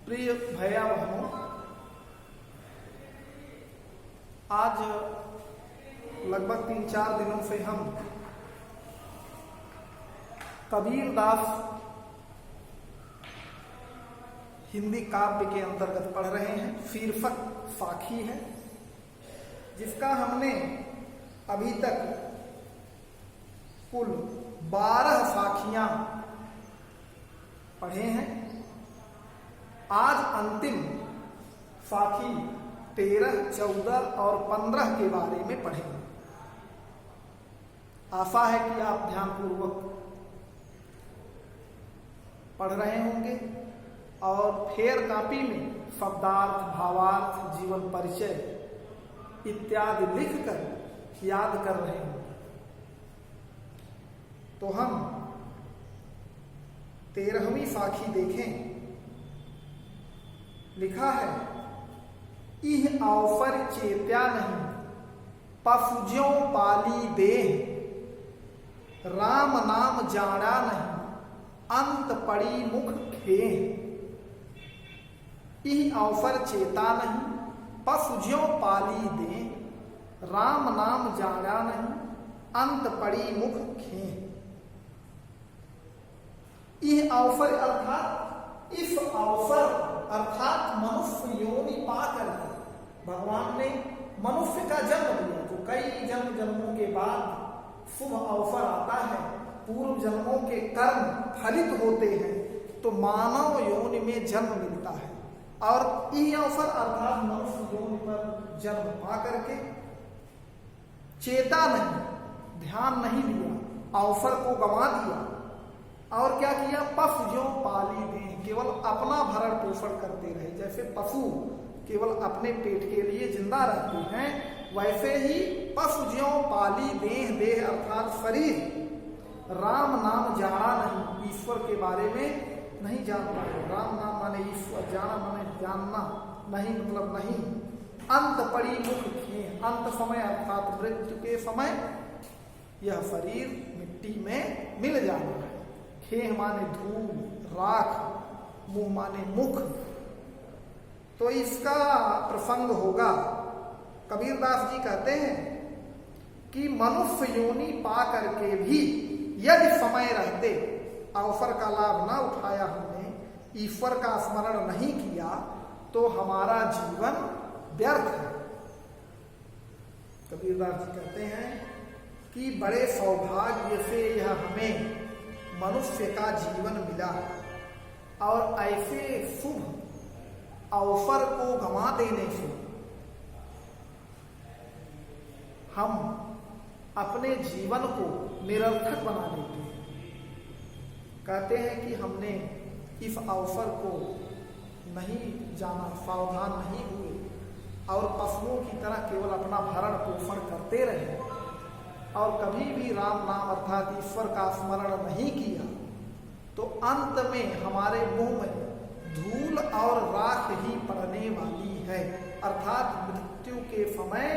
प्रिय भैया बहनों, आज लगभग 3-4 दिनों से हम कबीरदास हिंदी काव्य के अंतर्गत पढ़ रहे हैं। शीर्षक साखी है, जिसका हमने अभी तक कुल 12 साखियां पढ़े हैं। आज अंतिम साखी 13, 14 और 15 के बारे में पढ़ेंगे। आशा है कि आप ध्यानपूर्वक पढ़ रहे होंगे और फेर कॉपी में शब्दार्थ, भावार्थ, जीवन परिचय इत्यादि लिखकर याद कर रहे होंगे। तो हम 13वीं साखी देखें। लिखा है, इह अवसर चेत्या नहीं, पशुज्यों पाली देह, राम नाम जाना नहीं, अंत पड़ी मुख खेह। इह अवसर चेता नहीं, पशुज्यों पाली देह, राम नाम जाना नहीं, अंत पड़ी मुख खेह। यह अवसर अर्थात इस अवसर अर्थात मनुष्य योनि पाकर भगवान ने मनुष्य का जन्म दिया। जो कई जन्मों के बाद शुभ अवसर आता है, पूर्व जन्मों के कर्म फलित होते हैं, तो मानव योनि में जन्म मिलता है। और यह अवसर अर्थात मनुष्य योनि पर जन्म पा करके चेता नहीं, ध्यान नहीं दिया, अवसर को गंवा दिया और क्या किया, पशुज्यों पाली दें, केवल अपना भरण पोषण करते रहे। जैसे पशु केवल अपने पेट के लिए जिंदा रहते हैं, वैसे ही पशुज्यों पाली देह, देह अर्थात शरीर राम नाम जाना नहीं, ईश्वर के बारे में नहीं जानता है। राम नाम माने ईश्वर, जाना माने जानना, नहीं मतलब नहीं। अंत पड़ी मुख खेह, अंत समय अर्थात मृत्यु के समय यह शरीर मिट्टी में मिल जाना है। खेह माने धूल, राख, मुंह माने मुख। तो इसका प्रसंग होगा। कबीरदास जी कहते हैं कि मनुष्य योनि पा करके भी यदि समय रहते अवसर का लाभ ना उठाया, हमने ईश्वर का स्मरण नहीं किया, तो हमारा जीवन व्यर्थ है। कबीरदास जी कहते हैं कि बड़े सौभाग्य से यह हमें मनुष्य का जीवन मिला और ऐसे शुभ अवसर को गंवा देने से हम अपने जीवन को निरर्थक बना देते हैं। कहते हैं कि हमने इस अवसर को नहीं जाना, सावधान नहीं हुए और पशुओं की तरह केवल अपना भरण पोषण करते रहे और कभी भी राम नाम अर्थात ईश्वर का स्मरण नहीं किया, तो अंत में हमारे मुंह में धूल और राख ही पड़ने वाली है। अर्थात मृत्यु के समय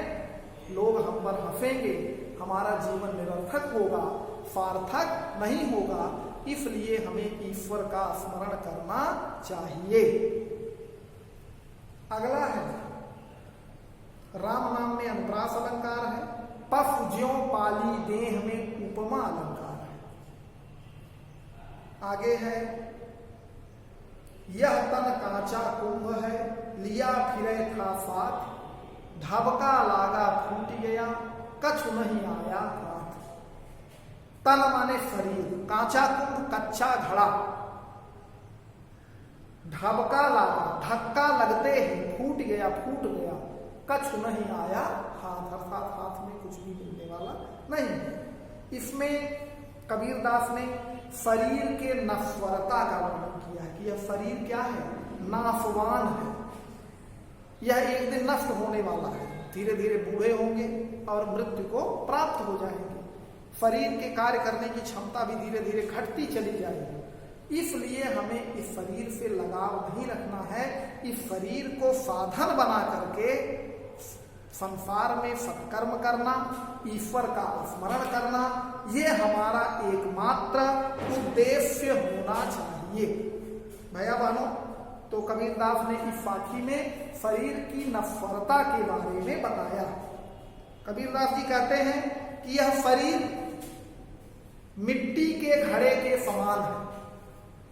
लोग हम पर हंसेंगे, हमारा जीवन निरर्थक होगा, सार्थक नहीं होगा। इसलिए हमें ईश्वर का स्मरण करना चाहिए। अगला है, राम नाम में अनुप्रास अलंकार है, पशुज्यों पाली देह में उपमा अलंकार है। आगे है, यह तन कांचा कुंभ है, लिया फिरे था साथ, ढबका लागा फूट गया, कछु नहीं आया हाथ। तन माने शरीर, कांचा कुंभ कच्चा घड़ा, ढबका लागा धक्का लगते ही फूट गया, कछु नहीं आया हाथ, अर्थात हाथ में कुछ भी मिलने वाला नहीं। इसमें कबीरदास ने शरीर के नश्वरता का वर्णन किया है कि यह शरीर क्या है, नाशवान है, यह एक दिन नष्ट होने वाला है, धीरे धीरे बूढ़े होंगे और मृत्यु को प्राप्त हो जाएंगे। शरीर के कार्य करने की क्षमता भी धीरे धीरे घटती चली जाएगी। इसलिए हमें इस शरीर से लगाव नहीं रखना है। इस शरीर को साधन बना करके संसार में सत्कर्म करना, ईश्वर का स्मरण करना, ये हमारा एकमात्र उद्देश्य होना चाहिए। भैया बहनों, तो कबीरदास ने इस साखी में शरीर की नश्वरता के बारे में बताया। कबीरदास जी कहते हैं कि यह शरीर मिट्टी के घड़े के समान है,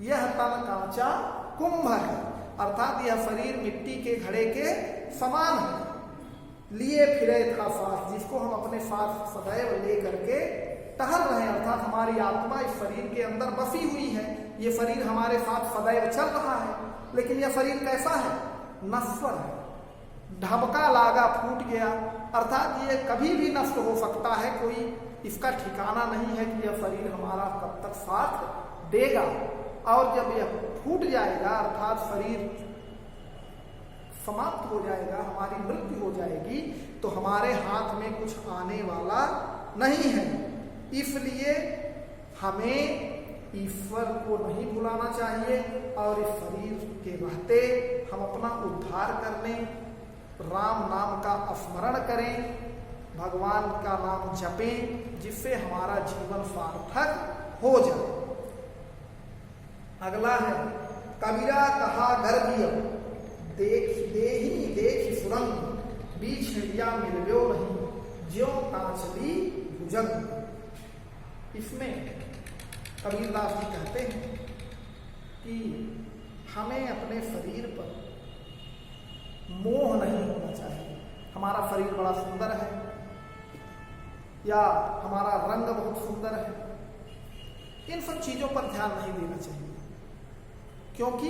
यह तन कांचा कुंभ है, अर्थात यह शरीर मिट्टी के घड़े के समान है। लिए फिरे था साथ, जिसको हम अपने साथ सदैव ले करके टहल रहे हैं, अर्थात हमारी आत्मा इस शरीर के अंदर बसी हुई है, ये शरीर हमारे साथ सदैव चल रहा है। लेकिन यह शरीर कैसा है? नश्वर है, ढबका लागा फूट गया, अर्थात ये कभी भी नष्ट हो सकता है, कोई इसका ठिकाना नहीं है कि यह शरीर हमारा कब तक साथ देगा। और जब यह फूट जाएगा, अर्थात शरीर समाप्त हो जाएगा, हमारी मृत्यु हो जाएगी, तो हमारे हाथ में कुछ आने वाला नहीं है। इसलिए हमें ईश्वर को नहीं भुलाना चाहिए और इस शरीर के रहते हम अपना उद्धार करने, राम नाम का स्मरण करें, भगवान का नाम जपें, जिससे हमारा जीवन सार्थक हो जाए। अगला है कबीरा कहा गर्भिय देख देही देख सुरंग, बीच लिया मिलव्यो नहीं, ज्यों कांचली भुजंग। इसमें कबीरदास जी कहते हैं कि हमें अपने शरीर पर मोह नहीं होना चाहिए। हमारा शरीर बड़ा सुंदर है या हमारा रंग बहुत सुंदर है, इन सब चीजों पर ध्यान नहीं देना चाहिए, क्योंकि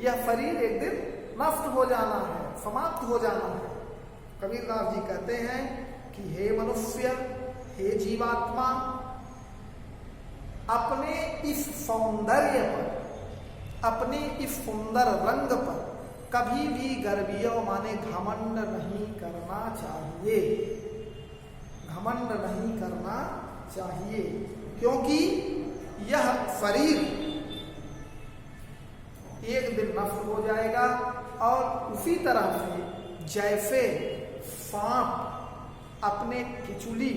यह शरीर एक दिन नष्ट हो जाना है, समाप्त हो जाना है। कबीरदास जी कहते हैं कि हे मनुष्य, हे जीवात्मा, अपने इस सौंदर्य पर, अपने इस सुंदर रंग पर कभी भी गर्वियों माने घमंड नहीं करना चाहिए, घमंड नहीं करना चाहिए, क्योंकि यह शरीर एक दिन नष्ट हो जाएगा। और उसी तरह से जैसे सांप अपने किचुली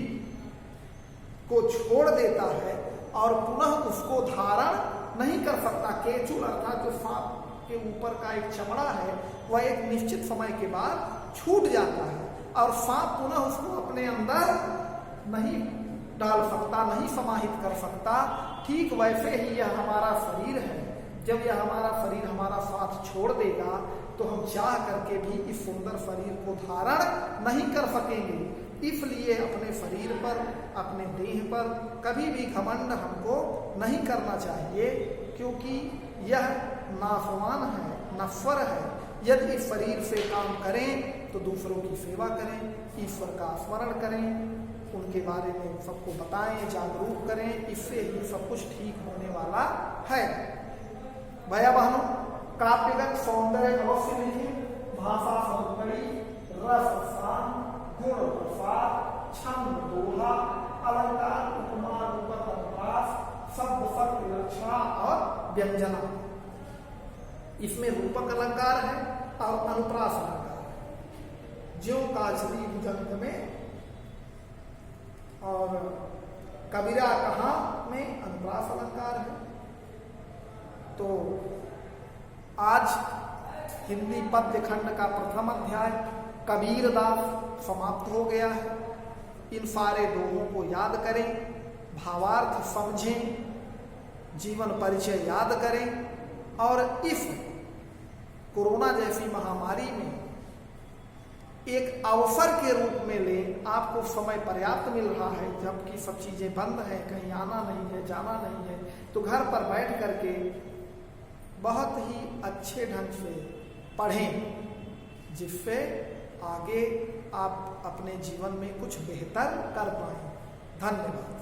को छोड़ देता है और पुनः उसको धारण नहीं कर सकता, केचुल अर्थात जो सांप के ऊपर का एक चमड़ा है वह एक निश्चित समय के बाद छूट जाता है और सांप पुनः उसको अपने अंदर नहीं डाल सकता, नहीं समाहित कर सकता। ठीक वैसे ही यह हमारा शरीर है, जब यह हमारा शरीर हमारा साथ छोड़ देगा तो हम चाह करके भी इस सुंदर शरीर को धारण नहीं कर सकेंगे। इसलिए अपने शरीर पर, अपने देह पर कभी भी घमंड हमको नहीं करना चाहिए, क्योंकि यह नाशवान है, नश्वर है। यदि इस शरीर से काम करें तो दूसरों की सेवा करें, ईश्वर का स्मरण करें, उनके बारे में सबको बताएं, जागरूक करें, इससे ही सब कुछ ठीक होने वाला है। भैया बहनों, काव्यगत सौंदर्य अवश्य लिखें, भाषा सौंदर्य, रस शान, गुण प्रसाद, छंद दोहा, अलंकार उपमा रूपक अनुप्रास, शब्द शक्ति रक्षा और व्यंजना। इसमें रूपक अलंकार है और अनुप्रास अलंकार है, ज्यों काचली भुजंग में और कबीरा कहा में अनुप्रास अलंकार है। तो आज हिंदी पद्य खंड का प्रथम अध्याय कबीरदास समाप्त हो गया है। इन सारे दोहों को याद करें, भावार्थ समझें, जीवन परिचय याद करें और इस कोरोना जैसी महामारी में एक अवसर के रूप में लें। आपको समय पर्याप्त मिल रहा है, जबकि सब चीजें बंद हैं, कहीं आना नहीं है, जाना नहीं है, तो घर पर बैठ करके बहुत ही अच्छे ढंग से पढ़ें, जिससे आगे आप अपने जीवन में कुछ बेहतर कर पाएं। धन्यवाद।